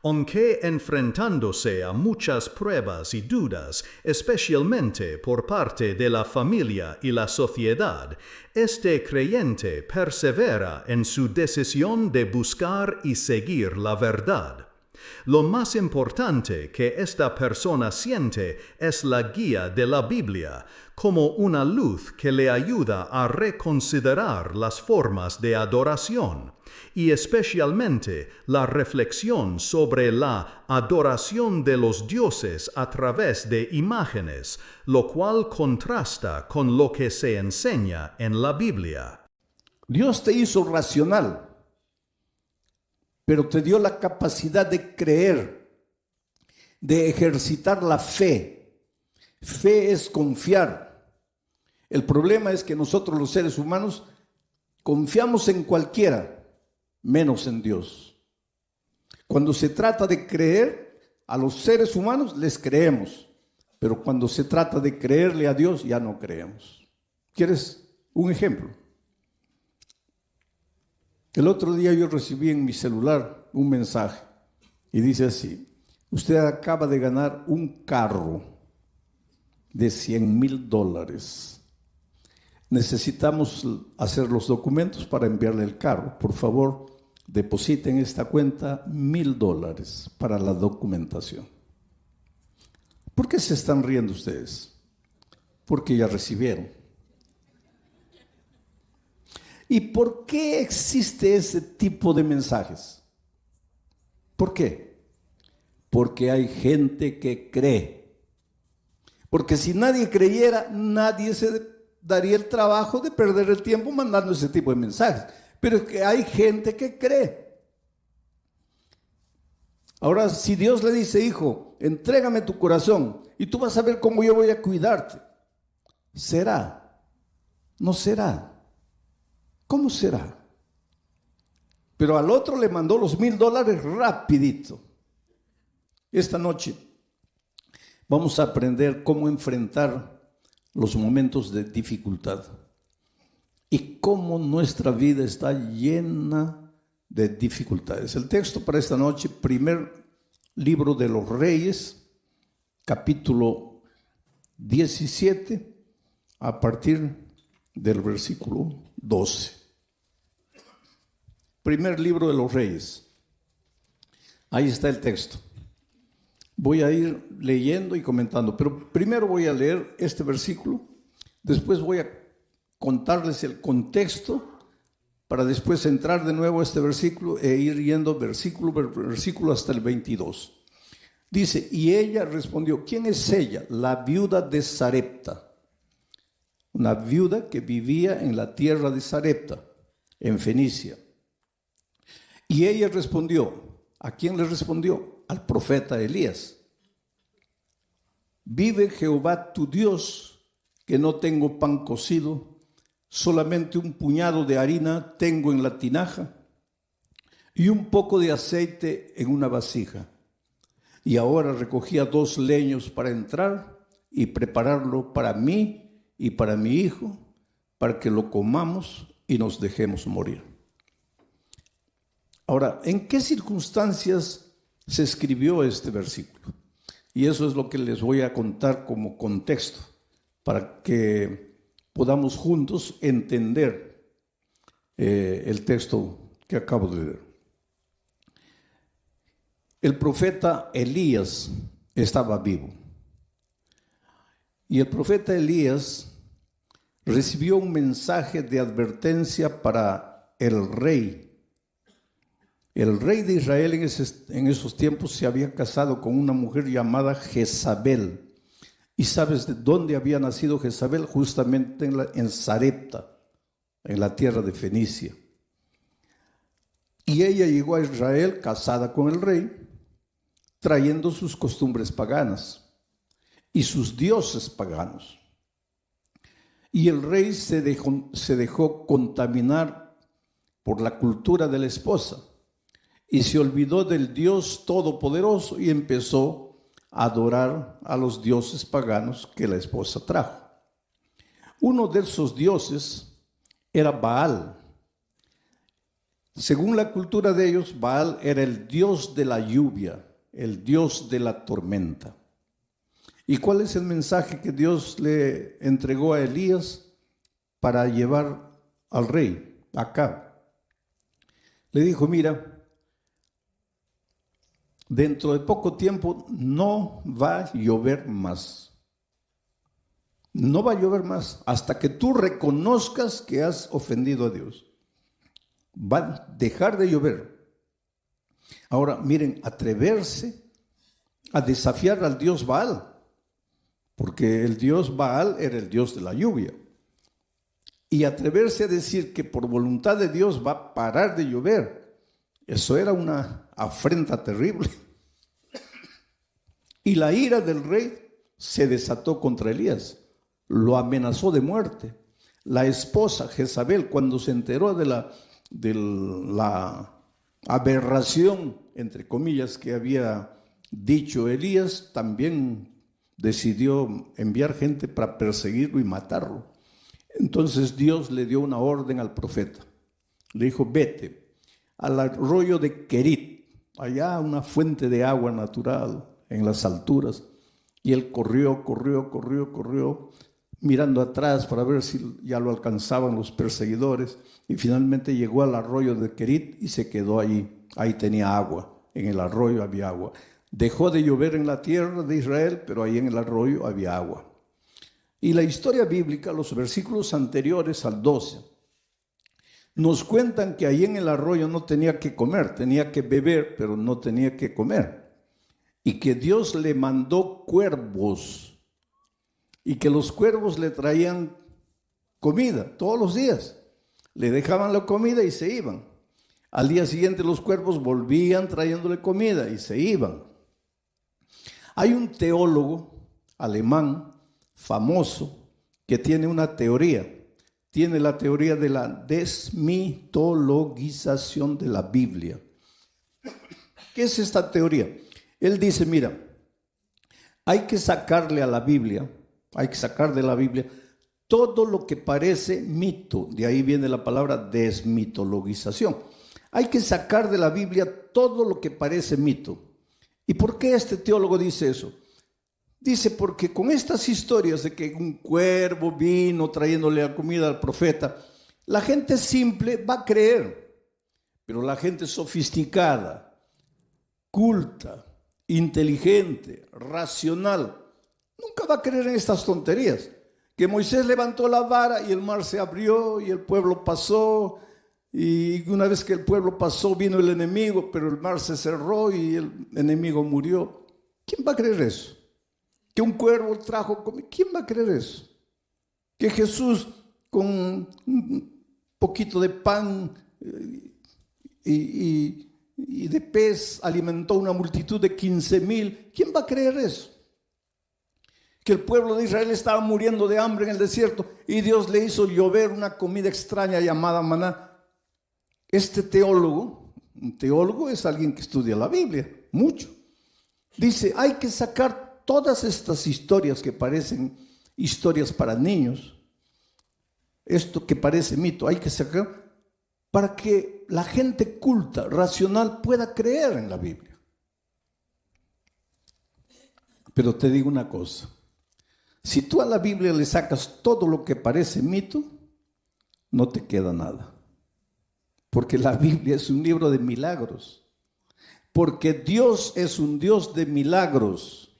Aunque enfrentándose a muchas pruebas y dudas, especialmente por parte de la familia y la sociedad, este creyente persevera en su decisión de buscar y seguir la verdad. Lo más importante que esta persona siente es la guía de la Biblia, como una luz que le ayuda a reconsiderar las formas de adoración, y especialmente la reflexión sobre la adoración de los dioses a través de imágenes, lo cual contrasta con lo que se enseña en la Biblia. Dios te hizo racional, pero te dio la capacidad de creer, de ejercitar la fe. Fe es confiar. El problema es que nosotros los seres humanos confiamos en cualquiera, menos en Dios. Cuando se trata de creer a los seres humanos, les creemos, pero cuando se trata de creerle a Dios, ya no creemos. ¿Quieres un ejemplo? El otro día yo recibí en mi celular un mensaje y dice así: usted acaba de ganar un carro de $100,000. Necesitamos hacer los documentos para enviarle el carro. Por favor, depositen en esta cuenta $1,000 para la documentación. ¿Por qué se están riendo ustedes? Porque ya recibieron. ¿Y por qué existe ese tipo de mensajes? ¿Por qué? Porque hay gente que cree. Porque si nadie creyera, nadie se daría el trabajo de perder el tiempo mandando ese tipo de mensajes. Pero es que hay gente que cree. Ahora, si Dios le dice: hijo, entrégame tu corazón y tú vas a ver cómo yo voy a cuidarte, ¿será? ¿No será? ¿Cómo será? Pero al otro le mandó los $1,000 rapidito. Esta noche vamos a aprender cómo enfrentar los momentos de dificultad y cómo nuestra vida está llena de dificultades. El texto para esta noche, primer libro de los Reyes, capítulo 17, a partir del versículo 12. Primer libro de los Reyes. Ahí está el texto. Voy a ir leyendo y comentando, pero primero voy a leer este versículo, después voy a contarles el contexto para después entrar de nuevo a este versículo e ir yendo versículo por versículo hasta el 22. Dice: y ella respondió. ¿Quién es ella? La viuda de Sarepta, una viuda que vivía en la tierra de Sarepta, en Fenicia. Y ella respondió. ¿A quién le respondió? Al profeta Elías. Vive Jehová tu Dios, que no tengo pan cocido, solamente un puñado de harina tengo en la tinaja y un poco de aceite en una vasija. Y ahora recogía 2 leños para entrar y prepararlo para mí y para mi hijo, para que lo comamos y nos dejemos morir. Ahora, ¿en qué circunstancias se escribió este versículo? Y eso es lo que les voy a contar como contexto, para que podamos juntos entender el texto que acabo de leer. El profeta Elías estaba vivo. Y el profeta Elías recibió un mensaje de advertencia para el rey. El rey de Israel en esos tiempos se había casado con una mujer llamada Jezabel. ¿Y sabes de dónde había nacido Jezabel? Justamente en Sarepta, en la tierra de Fenicia. Y ella llegó a Israel casada con el rey, trayendo sus costumbres paganas y sus dioses paganos. Y el rey se dejó contaminar por la cultura de la esposa y se olvidó del Dios Todopoderoso y empezó a adorar a los dioses paganos que la esposa trajo. Uno de esos dioses era Baal. Según la cultura de ellos, Baal era el dios de la lluvia, el dios de la tormenta. ¿Y cuál es el mensaje que Dios le entregó a Elías para llevar al rey Acab? Le dijo, mira, dentro de poco tiempo no va a llover más. No va a llover más hasta que tú reconozcas que has ofendido a Dios. Va a dejar de llover. Ahora, miren, atreverse a desafiar al dios Baal, porque el dios Baal era el dios de la lluvia. Y atreverse a decir que por voluntad de Dios va a parar de llover, eso era una afrenta terrible. Y la ira del rey se desató contra Elías, lo amenazó de muerte. La esposa Jezabel, cuando se enteró de la aberración, entre comillas, que había dicho Elías, también decidió enviar gente para perseguirlo y matarlo. Entonces Dios le dio una orden al profeta. Le dijo, vete al arroyo de Querit, allá una fuente de agua natural en las alturas. Y él corrió, mirando atrás para ver si ya lo alcanzaban los perseguidores. Y finalmente llegó al arroyo de Querit y se quedó ahí. Ahí tenía agua, en el arroyo había agua. Dejó de llover en la tierra de Israel, pero ahí en el arroyo había agua. Y la historia bíblica, los versículos anteriores al 12, nos cuentan que ahí en el arroyo no tenía que comer, tenía que beber, pero no tenía que comer. Y que Dios le mandó cuervos, y que los cuervos le traían comida todos los días. Le dejaban la comida y se iban. Al día siguiente los cuervos volvían trayéndole comida y se iban. Hay un teólogo alemán famoso que tiene una teoría. Tiene la teoría de la desmitologización de la Biblia. ¿Qué es esta teoría? Él dice, mira, hay que sacarle a la Biblia, hay que sacar de la Biblia todo lo que parece mito. De ahí viene la palabra desmitologización. Hay que sacar de la Biblia todo lo que parece mito. ¿Y por qué este teólogo dice eso? Dice, porque con estas historias de que un cuervo vino trayéndole la comida al profeta, la gente simple va a creer, pero la gente sofisticada, culta, inteligente, racional, nunca va a creer en estas tonterías. Que Moisés levantó la vara y el mar se abrió y el pueblo pasó, y una vez que el pueblo pasó vino el enemigo, pero el mar se cerró y el enemigo murió. ¿Quién va a creer eso? Que un cuervo trajo comida. ¿Quién va a creer eso? Que Jesús con un poquito de pan y de pez alimentó una multitud de 15,000. ¿Quién va a creer eso? Que el pueblo de Israel estaba muriendo de hambre en el desierto y Dios le hizo llover una comida extraña llamada maná. Este teólogo, un teólogo es alguien que estudia la Biblia, mucho. Dice, hay que sacar todas estas historias que parecen historias para niños, esto que parece mito, hay que sacar para que la gente culta, racional, pueda creer en la Biblia. Pero te digo una cosa, si tú a la Biblia le sacas todo lo que parece mito, no te queda nada. Porque la Biblia es un libro de milagros. Porque Dios es un Dios de milagros.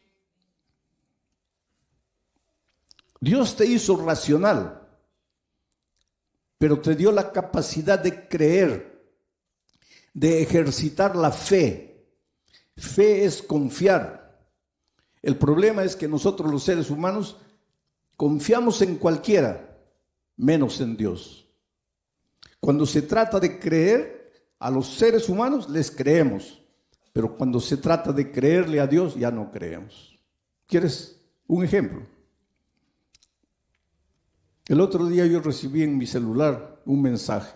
Dios te hizo racional, pero te dio la capacidad de creer, de ejercitar la fe. Fe es confiar. El problema es que nosotros los seres humanos confiamos en cualquiera, menos en Dios. Cuando se trata de creer a los seres humanos, les creemos, pero cuando se trata de creerle a Dios, ya no creemos. ¿Quieres un ejemplo? El otro día yo recibí en mi celular un mensaje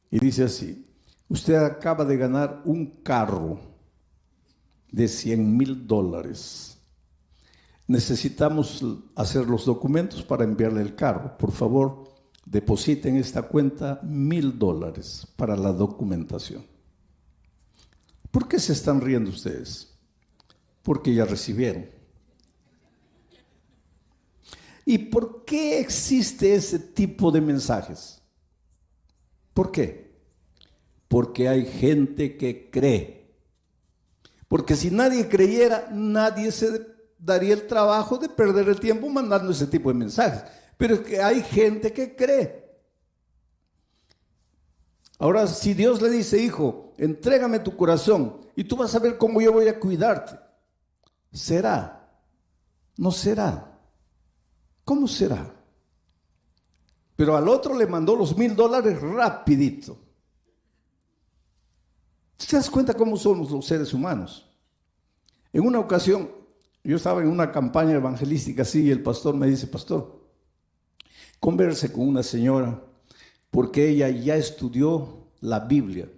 y dice así: usted acaba de ganar un carro de $100,000. Necesitamos hacer los documentos para enviarle el carro. Por favor, deposita en esta cuenta $1,000 para la documentación. ¿Por qué se están riendo ustedes? Porque ya recibieron. ¿Y por qué existe ese tipo de mensajes? ¿Por qué? Porque hay gente que cree. Porque si nadie creyera, nadie se daría el trabajo de perder el tiempo mandando ese tipo de mensajes. Pero es que hay gente que cree. Ahora, si Dios le dice, hijo, entrégame tu corazón y tú vas a ver cómo yo voy a cuidarte, ¿será? ¿No será? ¿Cómo será? Pero al otro le mandó los $1,000 rapidito. ¿Te das cuenta cómo somos los seres humanos? En una ocasión, yo estaba en una campaña evangelística así y el pastor me dice, pastor, converse con una señora porque ella ya estudió la Biblia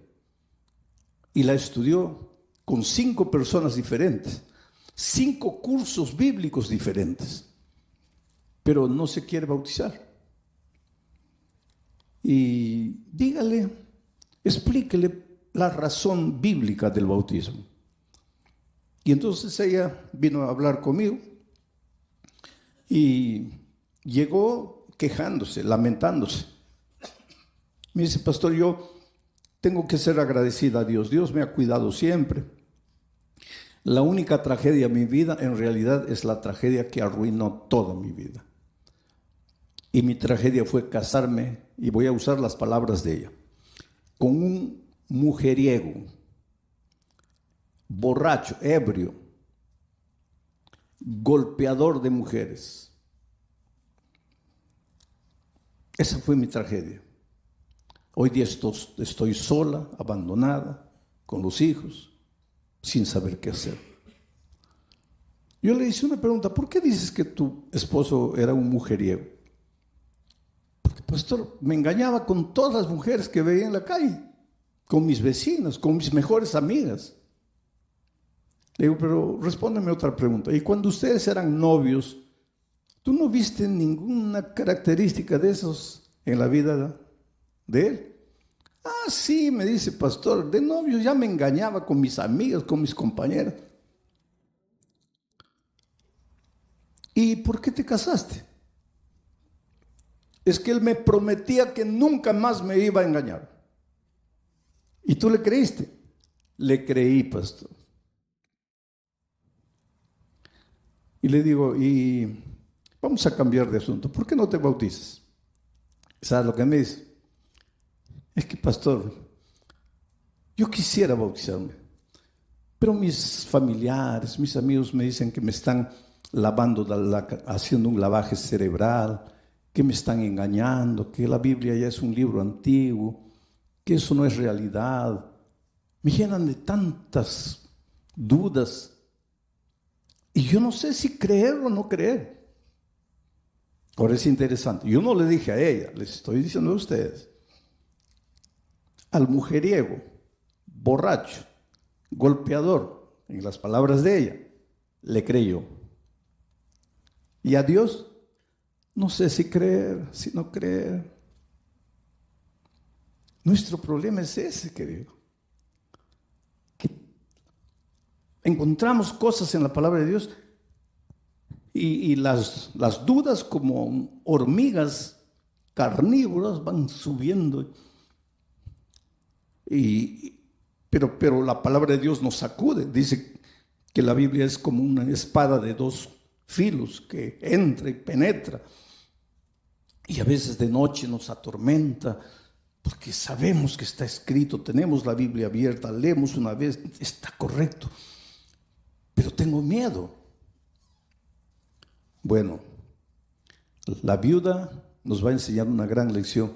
y la estudió con 5 personas diferentes, 5 cursos bíblicos diferentes, pero no se quiere bautizar. Y dígale, explíquele la razón bíblica del bautismo. Y entonces ella vino a hablar conmigo y llegó quejándose, lamentándose. Me dice, pastor, yo tengo que ser agradecida a Dios. Dios me ha cuidado siempre. La única tragedia de mi vida en realidad es la tragedia que arruinó toda mi vida. Y mi tragedia fue casarme, y voy a usar las palabras de ella, con un mujeriego, borracho, ebrio, golpeador de mujeres. Esa fue mi tragedia. Hoy día estoy sola, abandonada, con los hijos, sin saber qué hacer. Yo le hice una pregunta, ¿por qué dices que tu esposo era un mujeriego? Porque, pastor, me engañaba con todas las mujeres que veía en la calle, con mis vecinas, con mis mejores amigas. Le digo, pero respóndeme otra pregunta. Y cuando ustedes eran novios, ¿tú no viste ninguna característica de esos en la vida de él? Ah, sí, me dice, pastor, de novios ya me engañaba con mis amigas, con mis compañeras. ¿Y por qué te casaste? Es que él me prometía que nunca más me iba a engañar. ¿Y tú le creíste? Le creí, pastor. Y le digo, y vamos a cambiar de asunto. ¿Por qué no te bautizas? ¿Sabes lo que me dice? Es que, pastor, yo quisiera bautizarme, pero mis familiares, mis amigos me dicen que me están lavando, haciendo un lavaje cerebral, que me están engañando, que la Biblia ya es un libro antiguo, que eso no es realidad. Me llenan de tantas dudas y yo no sé si creer o no creer. Ahora es interesante, yo no le dije a ella, les estoy diciendo a ustedes. Al mujeriego, borracho, golpeador, en las palabras de ella, le creyó. Y a Dios, no sé si creer, si no creer. Nuestro problema es ese, querido. Que encontramos cosas en la palabra de Dios y las dudas como hormigas carnívoras van subiendo. Pero la palabra de Dios nos sacude. Dice que la Biblia es como una espada de 2 filos que entra y penetra. Y a veces de noche nos atormenta porque sabemos que está escrito, tenemos la Biblia abierta, leemos una vez, está correcto. Pero tengo miedo. Bueno, la viuda nos va a enseñar una gran lección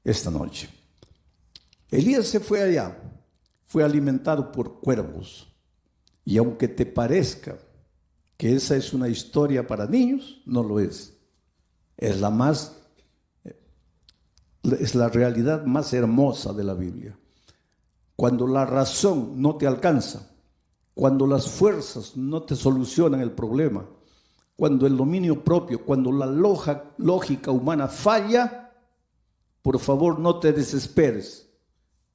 esta noche. Elías se fue allá, fue alimentado por cuervos. Y aunque te parezca que esa es una historia para niños, no lo es. Es la realidad más hermosa de la Biblia. Cuando la razón no te alcanza, cuando las fuerzas no te solucionan el problema, cuando el dominio propio, cuando la lógica humana falla, por favor no te desesperes.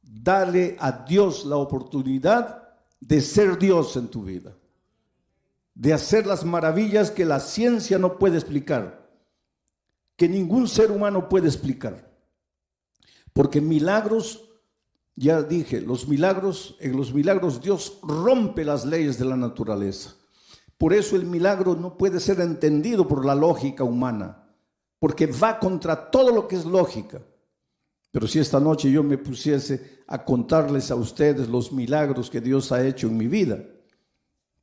Dale a Dios la oportunidad de ser Dios en tu vida, de hacer las maravillas que la ciencia no puede explicar, que ningún ser humano puede explicar. Porque milagros, ya dije, en los milagros Dios rompe las leyes de la naturaleza. Por eso el milagro no puede ser entendido por la lógica humana, porque va contra todo lo que es lógica. Pero si esta noche yo me pusiese a contarles a ustedes los milagros que Dios ha hecho en mi vida,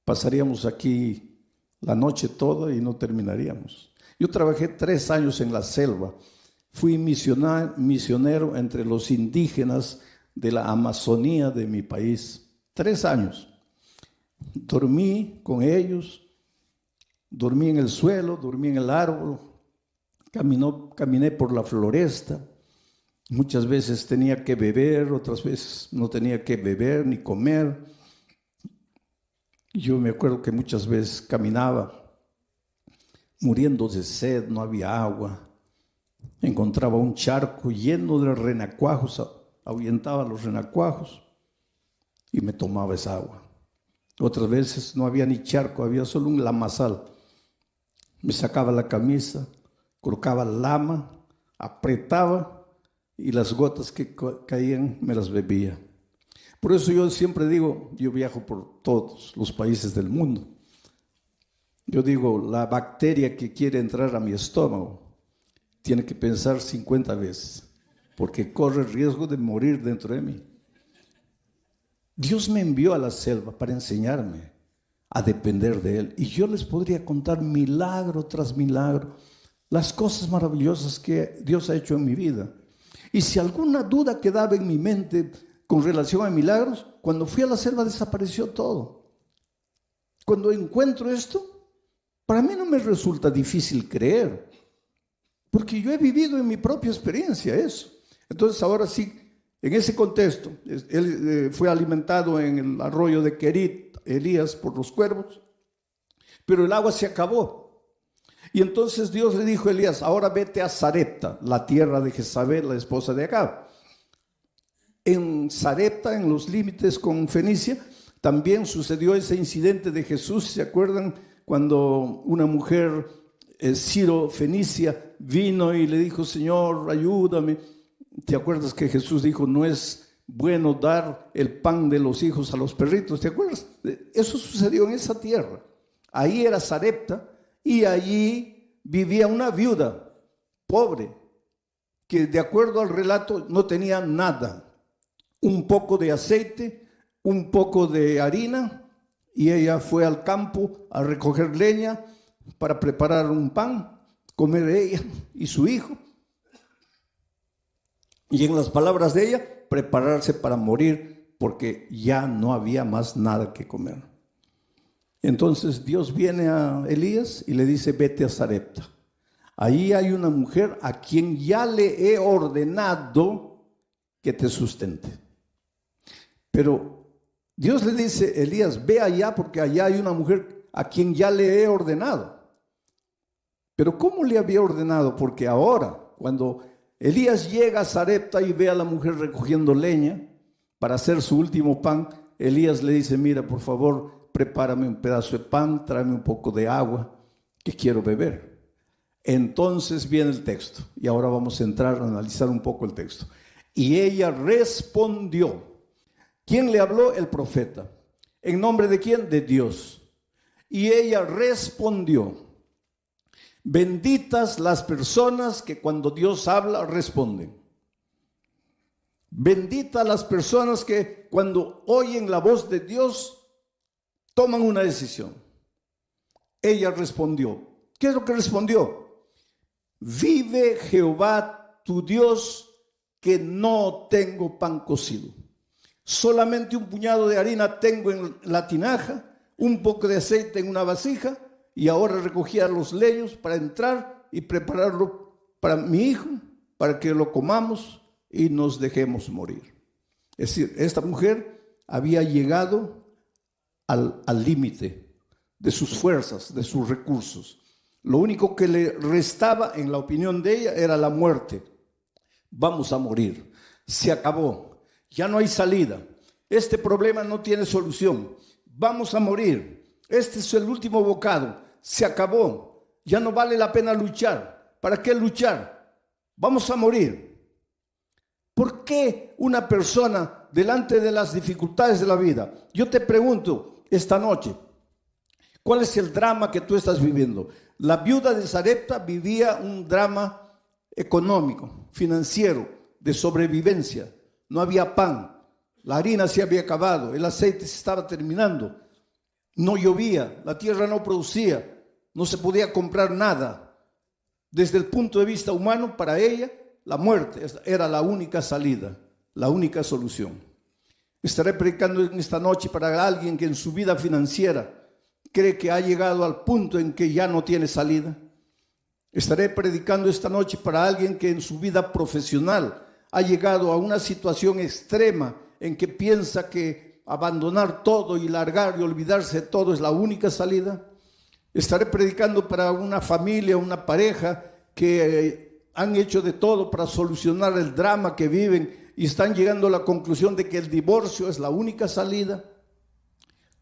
pasaríamos aquí la noche toda y no terminaríamos. Yo trabajé 3 años en la selva. Fui misionero entre los indígenas de la Amazonía de mi país. 3 años. Dormí con ellos, dormí en el suelo, dormí en el árbol, caminé por la floresta. Muchas veces tenía que beber, otras veces no tenía que beber ni comer. Yo me acuerdo que muchas veces caminaba muriendo de sed, no había agua. Encontraba un charco lleno de renacuajos, ahuyentaba los renacuajos y me tomaba esa agua. Otras veces no había ni charco, había solo un lamazal. Me sacaba la camisa, colocaba lama, apretaba y las gotas que caían me las bebía. Por eso yo siempre digo, yo viajo por todos los países del mundo. Yo digo, la bacteria que quiere entrar a mi estómago tiene que pensar 50 veces, porque corre el riesgo de morir dentro de mí. Dios me envió a la selva para enseñarme a depender de Él. Y yo les podría contar milagro tras milagro, las cosas maravillosas que Dios ha hecho en mi vida. Y si alguna duda quedaba en mi mente con relación a milagros, cuando fui a la selva desapareció todo. Cuando encuentro esto, para mí no me resulta difícil creer, porque yo he vivido en mi propia experiencia eso. Entonces ahora sí, en ese contexto, él fue alimentado en el arroyo de Querit, Elías, por los cuervos, pero el agua se acabó. Y entonces Dios le dijo a Elías, ahora vete a Sarepta, la tierra de Jezabel, la esposa de Acab. En Sarepta, en los límites con Fenicia, también sucedió ese incidente de Jesús. ¿Se acuerdan cuando una mujer Ciro-Fenicia vino y le dijo, Señor, ayúdame? ¿Te acuerdas que Jesús dijo, no es bueno dar el pan de los hijos a los perritos? ¿Te acuerdas? Eso sucedió en esa tierra. Ahí era Sarepta y allí vivía una viuda pobre que, de acuerdo al relato, no tenía nada. Un poco de aceite, un poco de harina, y ella fue al campo a recoger leña para preparar un pan, comer ella y su hijo. Y en las palabras de ella, prepararse para morir porque ya no había más nada que comer. Entonces Dios viene a Elías y le dice, vete a Sarepta. Ahí hay una mujer a quien ya le he ordenado que te sustente. Pero Dios le dice, Elías, ve allá porque allá hay una mujer a quien ya le he ordenado. Pero ¿cómo le había ordenado? Porque ahora, cuando Elías llega a Sarepta y ve a la mujer recogiendo leña para hacer su último pan, Elías le dice, mira, por favor, prepárame un pedazo de pan, tráeme un poco de agua, que quiero beber. Entonces viene el texto, y ahora vamos a entrar a analizar un poco el texto. Y ella respondió. ¿Quién le habló? El profeta. ¿En nombre de quién? De Dios. Y ella respondió. Benditas las personas que cuando Dios habla responden. Benditas las personas que cuando oyen la voz de Dios toman una decisión. Ella respondió. ¿Qué es lo que respondió? Vive Jehová tu Dios que no tengo pan cocido. Solamente un puñado de harina tengo en la tinaja, un poco de aceite en una vasija, y ahora recogía los leños para entrar y prepararlo para mi hijo, para que lo comamos y nos dejemos morir. Es decir, esta mujer había llegado al límite de sus fuerzas, de sus recursos. Lo único que le restaba, en la opinión de ella, era la muerte. Vamos a morir. Se acabó. Ya no hay salida. Este problema no tiene solución. Vamos a morir. Este es el último bocado. Se acabó. Ya no vale la pena luchar. ¿Para qué luchar? Vamos a morir. ¿Por qué una persona delante de las dificultades de la vida? Yo te pregunto esta noche, ¿cuál es el drama que tú estás viviendo? La viuda de Sarepta vivía un drama económico, financiero, de sobrevivencia. No había pan, la harina se había acabado, el aceite se estaba terminando, no llovía, la tierra no producía, no se podía comprar nada. Desde el punto de vista humano, para ella, la muerte era la única salida, la única solución. Estaré predicando en esta noche para alguien que en su vida financiera cree que ha llegado al punto en que ya no tiene salida. Estaré predicando esta noche para alguien que en su vida profesional ha llegado a una situación extrema en que piensa que abandonar todo y largar y olvidarse de todo es la única salida. Estaré predicando para una familia, una pareja que han hecho de todo para solucionar el drama que viven y están llegando a la conclusión de que el divorcio es la única salida.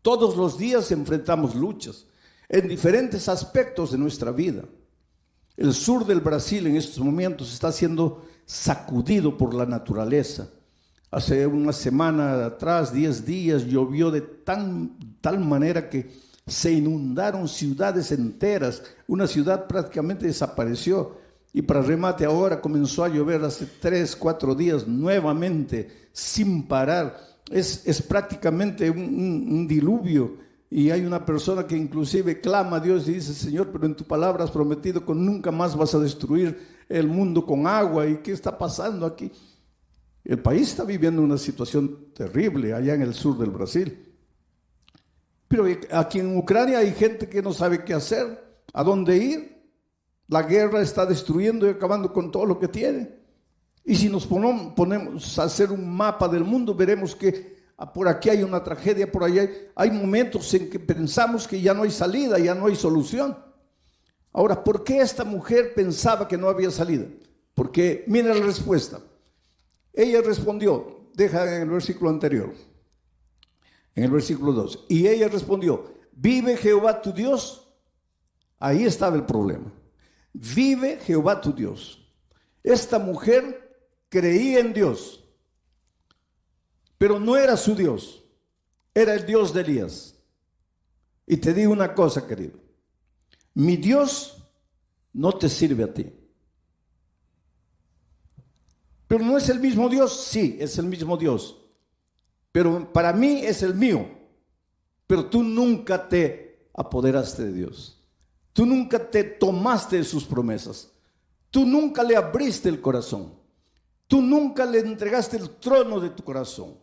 Todos los días enfrentamos luchas en diferentes aspectos de nuestra vida. El sur del Brasil en estos momentos está siendo sacudido por la naturaleza. Hace una semana atrás, 10 días, llovió de tal manera que se inundaron ciudades enteras. Una ciudad prácticamente desapareció. Y para remate ahora comenzó a llover hace 3, 4 días nuevamente sin parar. Es prácticamente un diluvio. Y hay una persona que inclusive clama a Dios y dice: Señor, pero en tu palabra has prometido que nunca más vas a destruir el mundo con agua. ¿Y qué está pasando aquí? El país está viviendo una situación terrible allá en el sur del Brasil. Pero aquí en Ucrania hay gente que no sabe qué hacer, a dónde ir. La guerra está destruyendo y acabando con todo lo que tiene. Y si nos ponemos a hacer un mapa del mundo, veremos que por aquí hay una tragedia, por allá hay momentos en que pensamos que ya no hay salida, ya no hay solución. Ahora, ¿por qué esta mujer pensaba que no había salida? Porque mira la respuesta. Ella respondió, deja en el versículo anterior, en el versículo 2. Y ella respondió: ¿vive Jehová tu Dios? Ahí estaba el problema. Vive Jehová tu Dios. Esta mujer creía en Dios, pero no era su Dios, era el Dios de Elías. Y te digo una cosa, querido: mi Dios no te sirve a ti. Pero no es el mismo Dios, sí, es el mismo Dios. Pero para mí es el mío. Pero tú nunca te apoderaste de Dios. Tú nunca te tomaste de sus promesas. Tú nunca le abriste el corazón. Tú nunca le entregaste el trono de tu corazón.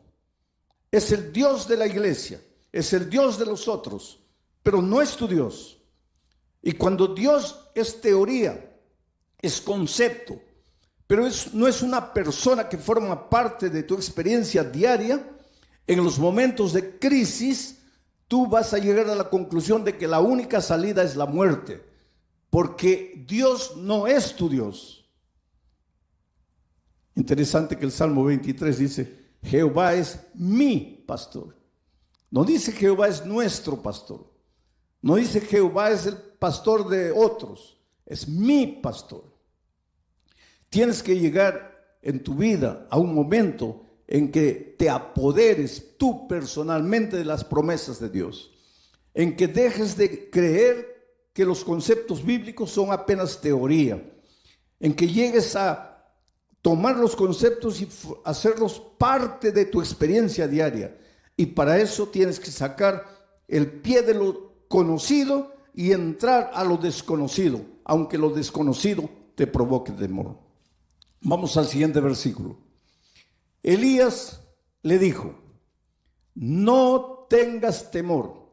Es el Dios de la iglesia. Es el Dios de los otros. Pero no es tu Dios. Y cuando Dios es teoría, es concepto, pero no es una persona que forma parte de tu experiencia diaria, en los momentos de crisis, tú vas a llegar a la conclusión de que la única salida es la muerte, porque Dios no es tu Dios. Interesante que el Salmo 23 dice: Jehová es mi pastor. No dice Jehová es nuestro pastor. No dice Jehová es el pastor de otros. Es mi pastor. Tienes que llegar en tu vida a un momento en que te apoderes tú personalmente de las promesas de Dios, en que dejes de creer que los conceptos bíblicos son apenas teoría, en que llegues a tomar los conceptos y hacerlos parte de tu experiencia diaria. Y para eso tienes que sacar el pie de lo conocido y entrar a lo desconocido, aunque lo desconocido te provoque temor. Vamos al siguiente versículo. Elías le dijo: no tengas temor.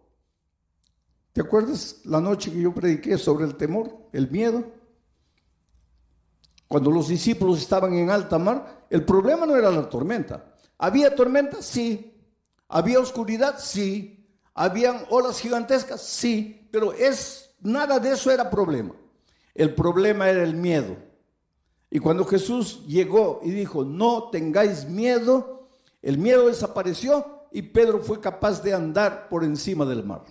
¿Te acuerdas la noche que yo prediqué sobre el temor, el miedo? Cuando los discípulos estaban en alta mar, el problema no era la tormenta. ¿Había tormenta? Sí. ¿Había oscuridad? Sí. ¿Habían olas gigantescas? Sí. Pero nada de eso era problema. El problema era el miedo. Y cuando Jesús llegó y dijo, no tengáis miedo, el miedo desapareció y Pedro fue capaz de andar por encima del mar.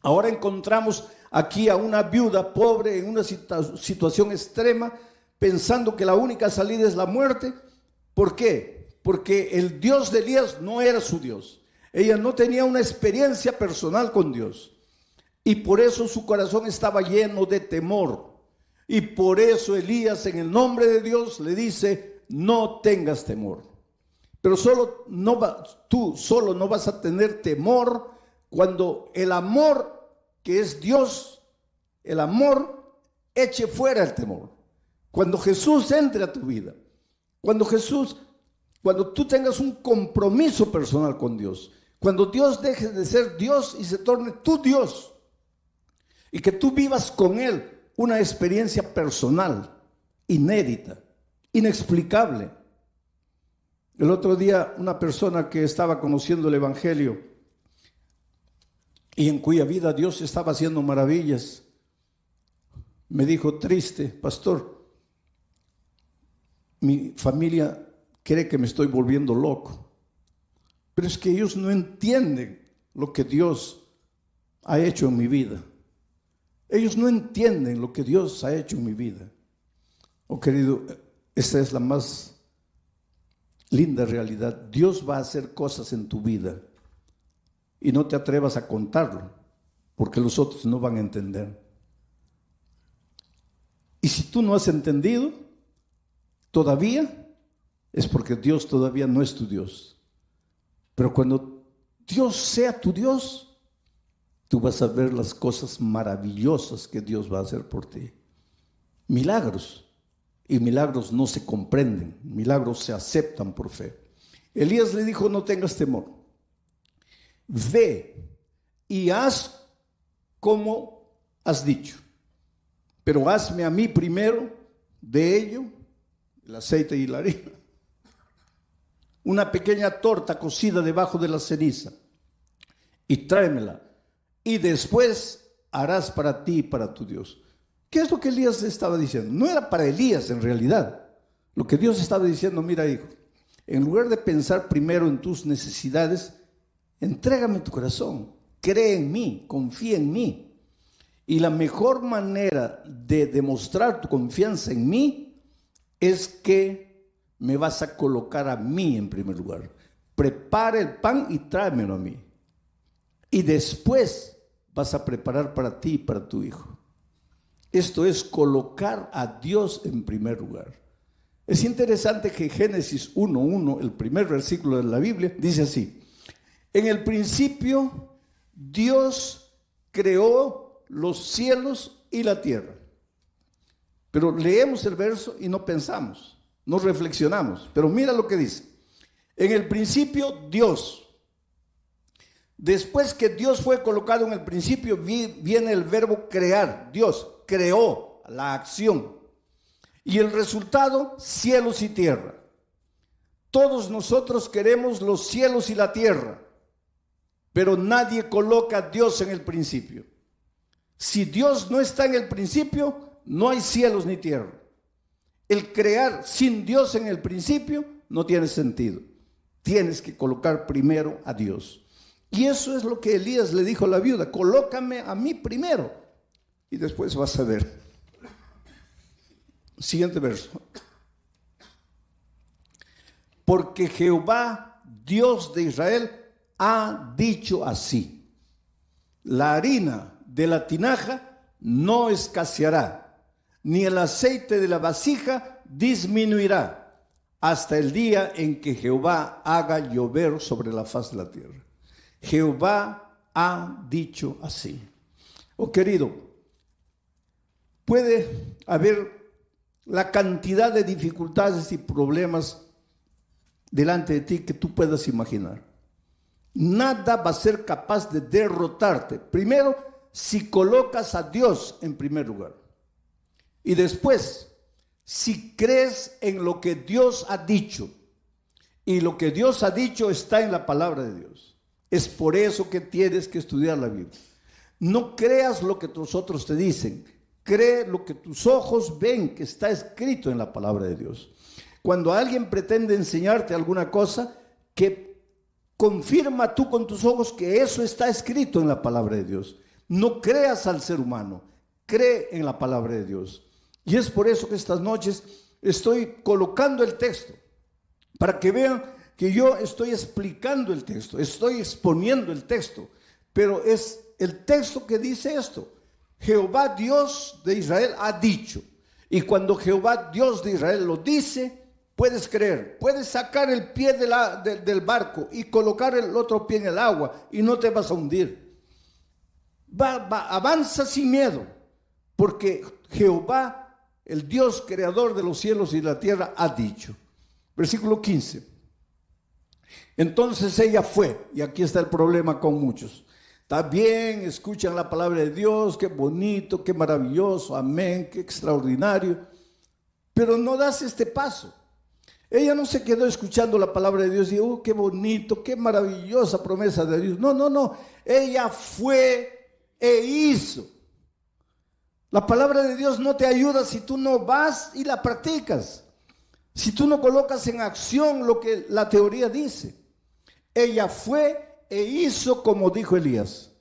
Ahora encontramos aquí a una viuda pobre en una situación extrema, pensando que la única salida es la muerte. ¿Por qué? Porque el Dios de Elías no era su Dios. Ella no tenía una experiencia personal con Dios. Y por eso su corazón estaba lleno de temor. Y por eso Elías, en el nombre de Dios, le dice, no tengas temor. Pero tú solo no vas a tener temor cuando el amor, que es Dios, el amor eche fuera el temor. Cuando Jesús entre a tu vida, cuando tú tengas un compromiso personal con Dios, cuando Dios deje de ser Dios y se torne tu Dios, y que tú vivas con Él una experiencia personal, inédita, inexplicable. El otro día una persona que estaba conociendo el Evangelio y en cuya vida Dios estaba haciendo maravillas, me dijo triste, pastor, mi familia cree que me estoy volviendo loco, pero es que ellos no entienden lo que Dios ha hecho en mi vida. Ellos no entienden lo que Dios ha hecho en mi vida. Oh querido, esta es la más linda realidad. Dios va a hacer cosas en tu vida y no te atrevas a contarlo porque los otros no van a entender. Y si tú no has entendido todavía, es porque Dios todavía no es tu Dios. Pero cuando Dios sea tu Dios, tú vas a ver las cosas maravillosas que Dios va a hacer por ti. Milagros. Y milagros no se comprenden. Milagros se aceptan por fe. Elías le dijo, no tengas temor. Ve y haz como has dicho. Pero hazme a mí primero de ello, el aceite y la harina, una pequeña torta cocida debajo de la ceniza y tráemela. Y después harás para ti y para tu Dios. ¿Qué es lo que Elías estaba diciendo? No era para Elías en realidad. Lo que Dios estaba diciendo, mira hijo, en lugar de pensar primero en tus necesidades, entrégame tu corazón, cree en mí, confía en mí. Y la mejor manera de demostrar tu confianza en mí es que me vas a colocar a mí en primer lugar. Prepara el pan y tráemelo a mí. Y después vas a preparar para ti y para tu hijo. Esto es colocar a Dios en primer lugar. Es interesante que Génesis 1:1, el primer versículo de la Biblia, dice así: en el principio Dios creó los cielos y la tierra. Pero leemos el verso y no pensamos, no reflexionamos. Pero mira lo que dice. En el principio Dios. Después que Dios fue colocado en el principio, viene el verbo crear. Dios creó la acción. Y el resultado, cielos y tierra. Todos nosotros queremos los cielos y la tierra, pero nadie coloca a Dios en el principio. Si Dios no está en el principio, no hay cielos ni tierra. El crear sin Dios en el principio no tiene sentido. Tienes que colocar primero a Dios. Y eso es lo que Elías le dijo a la viuda: colócame a mí primero y después vas a ver. Siguiente verso. Porque Jehová, Dios de Israel, ha dicho así: la harina de la tinaja no escaseará, ni el aceite de la vasija disminuirá, hasta el día en que Jehová haga llover sobre la faz de la tierra. Jehová ha dicho así. Oh querido, puede haber la cantidad de dificultades y problemas delante de ti que tú puedas imaginar. Nada va a ser capaz de derrotarte. Primero, si colocas a Dios en primer lugar. Y después, si crees en lo que Dios ha dicho. Y lo que Dios ha dicho está en la palabra de Dios. Es por eso que tienes que estudiar la Biblia. No creas lo que los otros te dicen. Cree lo que tus ojos ven que está escrito en la palabra de Dios. Cuando alguien pretende enseñarte alguna cosa, que confirma tú con tus ojos que eso está escrito en la palabra de Dios. No creas al ser humano, cree en la palabra de Dios. Y es por eso que estas noches estoy colocando el texto, para que vean que yo estoy explicando el texto, estoy exponiendo el texto, pero es el texto que dice esto: Jehová Dios de Israel ha dicho. Y cuando Jehová Dios de Israel lo dice, puedes creer, puedes sacar el pie del barco y colocar el otro pie en el agua y no te vas a hundir. Avanza sin miedo, porque Jehová, el Dios creador de los cielos y la tierra, ha dicho. Versículo 15. Entonces ella fue, y aquí está el problema con muchos. Está bien, escuchan la palabra de Dios, qué bonito, qué maravilloso, amén, qué extraordinario, pero no das este paso. Ella no se quedó escuchando la palabra de Dios y dijo, qué bonito, qué maravillosa promesa de Dios. No, ella fue e hizo. La palabra de Dios no te ayuda si tú no vas y la practicas, si tú no colocas en acción lo que la teoría dice. Ella fue e hizo como dijo Elías,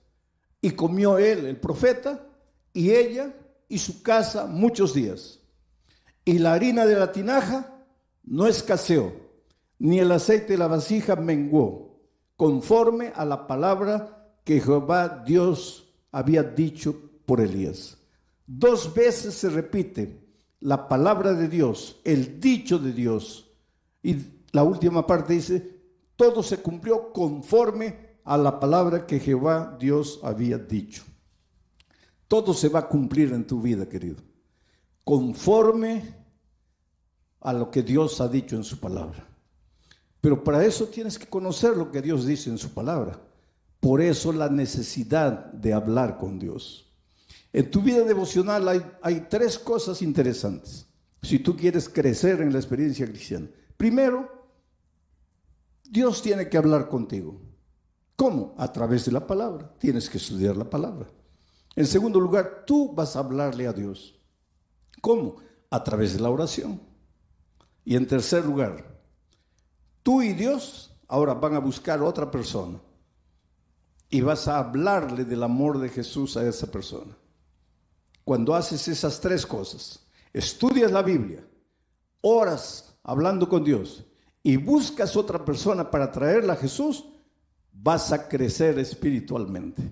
y comió él, el profeta, y ella y su casa muchos días. Y la harina de la tinaja no escaseó, ni el aceite de la vasija menguó, conforme a la palabra que Jehová Dios había dicho por Elías. 2 veces se repite la palabra de Dios, el dicho de Dios, y la última parte dice, todo se cumplió conforme a la palabra que Jehová Dios había dicho. Todo se va a cumplir en tu vida, querido, conforme a lo que Dios ha dicho en su palabra. Pero para eso tienes que conocer lo que Dios dice en su palabra. Por eso la necesidad de hablar con Dios. En tu vida devocional hay 3 cosas interesantes, si tú quieres crecer en la experiencia cristiana. Primero, Dios tiene que hablar contigo. ¿Cómo? A través de la palabra. Tienes que estudiar la palabra. En segundo lugar, tú vas a hablarle a Dios. ¿Cómo? A través de la oración. Y en tercer lugar, tú y Dios ahora van a buscar otra persona y vas a hablarle del amor de Jesús a esa persona. Cuando haces esas 3 cosas, estudias la Biblia, oras hablando con Dios y buscas otra persona para traerla a Jesús, vas a crecer espiritualmente.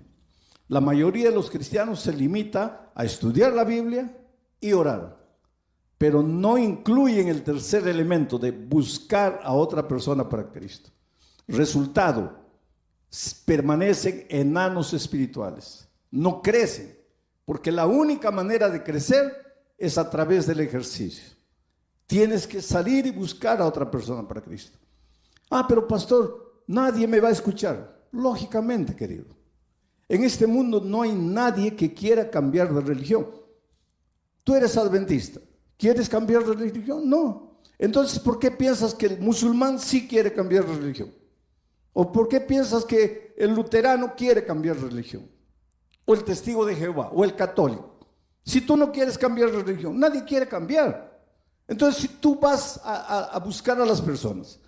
La mayoría de los cristianos se limita a estudiar la Biblia y orar, pero no incluyen el tercer elemento de buscar a otra persona para Cristo. Resultado, permanecen enanos espirituales, no crecen, porque la única manera de crecer es a través del ejercicio. Tienes que salir y buscar a otra persona para Cristo. Pero pastor, nadie me va a escuchar. Lógicamente, querido. En este mundo no hay nadie que quiera cambiar de religión. Tú eres adventista. ¿Quieres cambiar de religión? No. Entonces, ¿por qué piensas que el musulmán sí quiere cambiar de religión? ¿O por qué piensas que el luterano quiere cambiar de religión? O el testigo de Jehová, o el católico. Si tú no quieres cambiar de religión, nadie quiere cambiar. Entonces, si tú vas a buscar a las personas,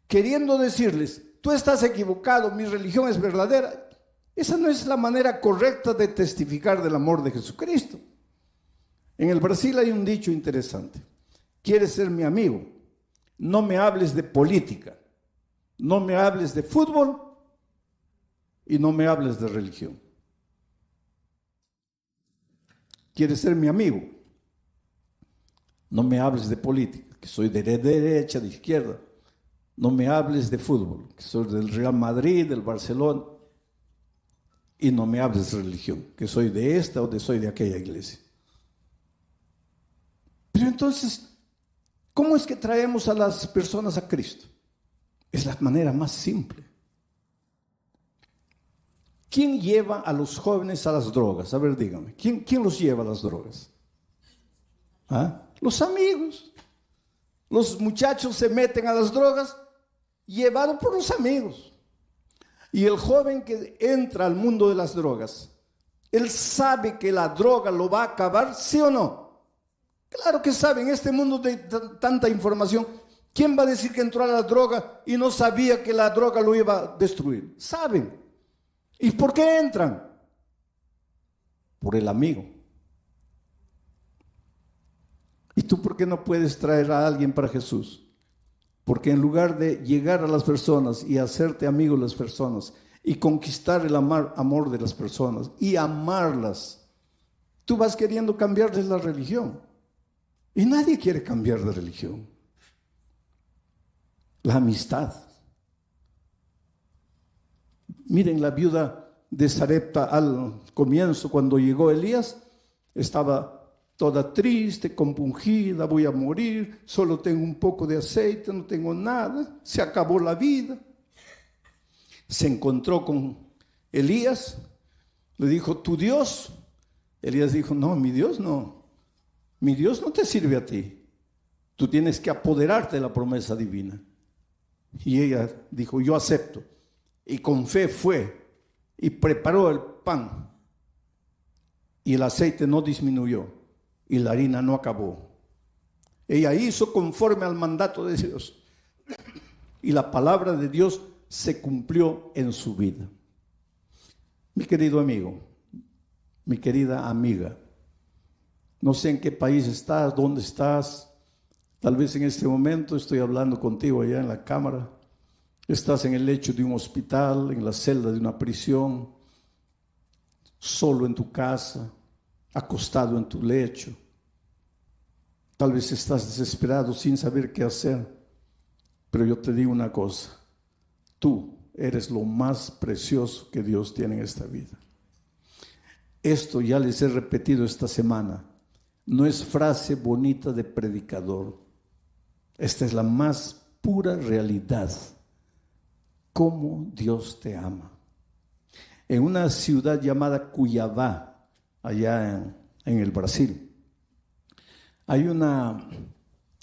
queriendo decirles, tú estás equivocado, mi religión es verdadera, esa no es la manera correcta de testificar del amor de Jesucristo. En el Brasil hay un dicho interesante: ¿quieres ser mi amigo? No me hables de política, no me hables de fútbol y no me hables de religión. ¿Quieres ser mi amigo? No me hables de política, que soy de derecha, de izquierda. No me hables de fútbol, que soy del Real Madrid, del Barcelona. Y no me hables de religión, que soy de esta o soy de aquella iglesia. Pero entonces, ¿cómo es que traemos a las personas a Cristo? Es la manera más simple. ¿Quién lleva a los jóvenes a las drogas? A ver, dígame, ¿quién los lleva a las drogas? Los amigos. Los muchachos se meten a las drogas llevados por los amigos. Y el joven que entra al mundo de las drogas Él sabe que la droga lo va a acabar, ¿sí o no? Claro que sabe, en este mundo de tanta información, ¿quién va a decir que entró a la droga y no sabía que la droga lo iba a destruir? Saben. ¿Y por qué entran? Por el amigo. ¿Y tú por qué no puedes traer a alguien para Jesús? Porque en lugar de llegar a las personas y hacerte amigo de las personas y conquistar el amor de las personas y amarlas, tú vas queriendo cambiarles la religión. Y nadie quiere cambiar de religión. La amistad. Miren, la viuda de Sarepta al comienzo, cuando llegó Elías, estaba toda triste, compungida, voy a morir, solo tengo un poco de aceite, no tengo nada, se acabó la vida. Se encontró con Elías, le dijo, ¿tu Dios? Elías dijo, no, mi Dios no te sirve a ti, tú tienes que apoderarte de la promesa divina. Y ella dijo, yo acepto, y con fe fue, y preparó el pan, y el aceite no disminuyó, y la harina no acabó. Ella hizo conforme al mandato de Dios, y la palabra de Dios se cumplió en su vida. Mi querido amigo, mi querida amiga, no sé en qué país estás, dónde estás. Tal vez en este momento estoy hablando contigo allá en la cámara. Estás en el lecho de un hospital, en la celda de una prisión, solo en tu casa, acostado en tu lecho. Tal vez estás desesperado sin saber qué hacer. Pero yo te digo una cosa. Tú eres lo más precioso que Dios tiene en esta vida. Esto ya les he repetido esta semana. No es frase bonita de predicador. Esta es la más pura realidad. Cómo Dios te ama. En una ciudad llamada Cuiabá, allá en el Brasil, en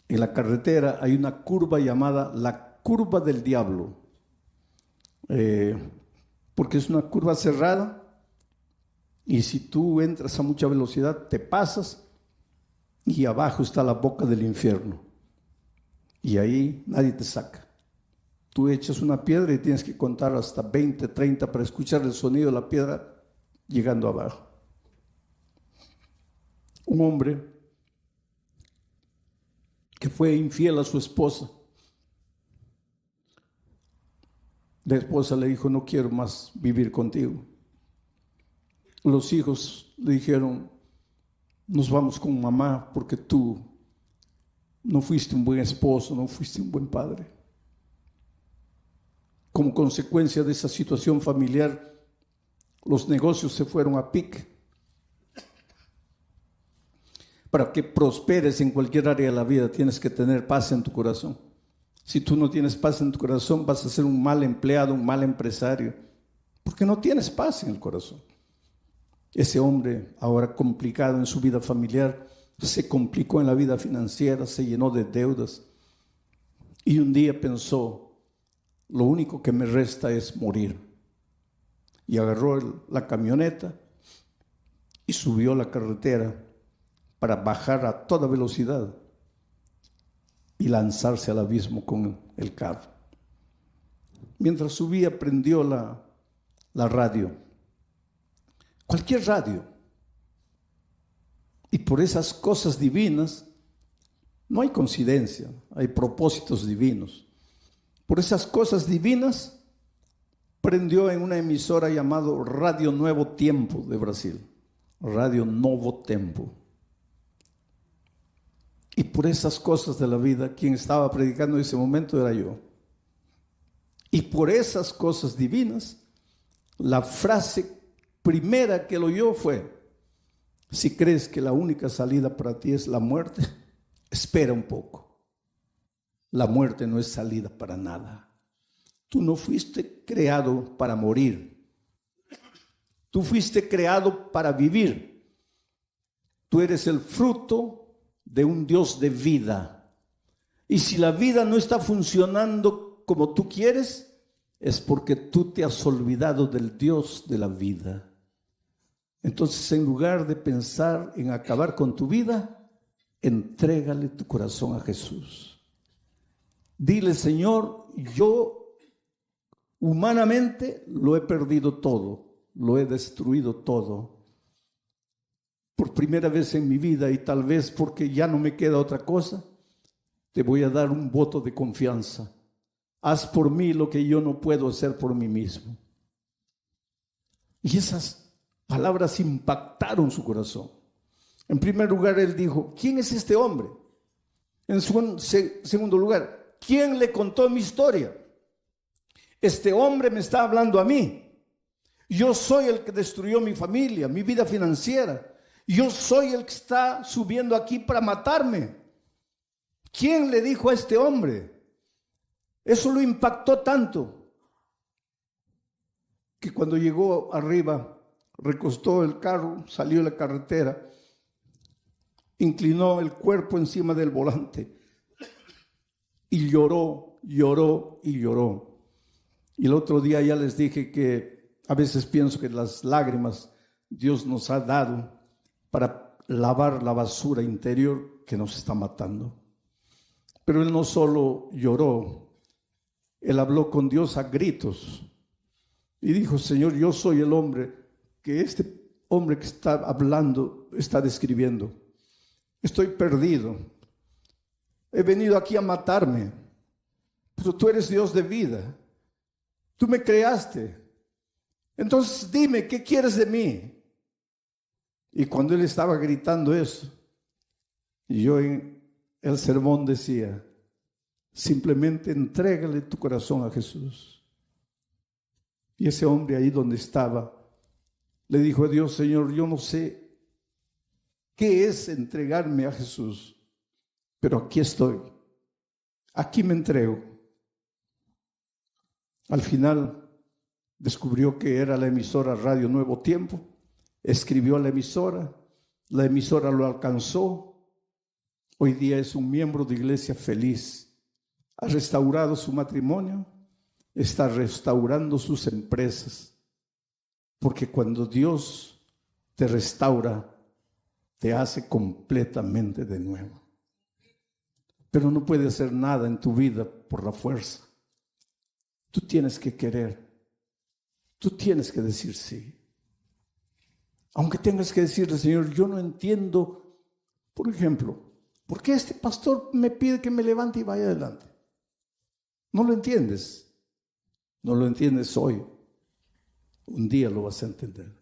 la carretera hay una curva llamada la curva del diablo. Porque es una curva cerrada y si tú entras a mucha velocidad te pasas y abajo está la boca del infierno y ahí nadie te saca. Tú echas una piedra y tienes que contar hasta 20, 30 para escuchar el sonido de la piedra llegando abajo. Un hombre que fue infiel a su esposa. La esposa le dijo, no quiero más vivir contigo. Los hijos le dijeron, nos vamos con mamá porque tú no fuiste un buen esposo, no fuiste un buen padre. Como consecuencia de esa situación familiar, los negocios se fueron a pique. Para que prosperes en cualquier área de la vida tienes que tener paz en tu corazón. Si tú no tienes paz en tu corazón, vas a ser un mal empleado, un mal empresario, porque no tienes paz en el corazón. Ese hombre, ahora complicado en su vida familiar, se complicó en la vida financiera, se llenó de deudas y un día pensó, lo único que me resta es morir. Y agarró la camioneta y subió la carretera para bajar a toda velocidad y lanzarse al abismo con el carro. Mientras subía, prendió la radio, cualquier radio. Y por esas cosas divinas, no hay coincidencia, hay propósitos divinos. Por esas cosas divinas, prendió en una emisora llamada Radio Nuevo Tiempo de Brasil, Radio Novo Tempo. Y por esas cosas de la vida, quien estaba predicando en ese momento era yo. Y por esas cosas divinas, la frase primera que lo oyó fue, si crees que la única salida para ti es la muerte, espera un poco. La muerte no es salida para nada. Tú no fuiste creado para morir. Tú fuiste creado para vivir. Tú eres el fruto de un Dios de vida. Y si la vida no está funcionando como tú quieres, es porque tú te has olvidado del Dios de la vida. Entonces, en lugar de pensar en acabar con tu vida, entrégale tu corazón a Jesús. Dile, Señor, yo humanamente lo he perdido todo, lo he destruido todo. Por primera vez en mi vida, y tal vez porque ya no me queda otra cosa, te voy a dar un voto de confianza. Haz por mí lo que yo no puedo hacer por mí mismo. Y esas palabras impactaron su corazón. En primer lugar, él dijo, ¿quién es este hombre? En segundo lugar, ¿quién le contó mi historia? Este hombre me está hablando a mí. Yo soy el que destruyó mi familia, mi vida financiera. Yo soy el que está subiendo aquí para matarme. ¿Quién le dijo a este hombre? Eso lo impactó tanto que cuando llegó arriba, recostó el carro, salió a la carretera, inclinó el cuerpo encima del volante y lloró, lloró y lloró. Y el otro día ya les dije que a veces pienso que las lágrimas Dios nos ha dado para lavar la basura interior que nos está matando. Pero él no solo lloró, él habló con Dios a gritos y dijo, Señor, yo soy el hombre que este hombre que está hablando está describiendo. Estoy perdido. He venido aquí a matarme, pero tú eres Dios de vida. Tú me creaste. Entonces dime, ¿qué quieres de mí? Y cuando él estaba gritando eso, yo en el sermón decía, simplemente entrégale tu corazón a Jesús. Y ese hombre ahí donde estaba, le dijo a Dios, Señor, yo no sé qué es entregarme a Jesús, pero aquí estoy, aquí me entrego. Al final descubrió que era la emisora Radio Nuevo Tiempo, escribió a la emisora lo alcanzó, hoy día es un miembro de iglesia feliz, ha restaurado su matrimonio, está restaurando sus empresas, porque cuando Dios te restaura, te hace completamente de nuevo. Pero no puede hacer nada en tu vida por la fuerza. Tú tienes que querer, tú tienes que decir sí. Aunque tengas que decirle, Señor, yo no entiendo, por ejemplo, ¿por qué este pastor me pide que me levante y vaya adelante? No lo entiendes. No lo entiendes hoy. Un día lo vas a entender.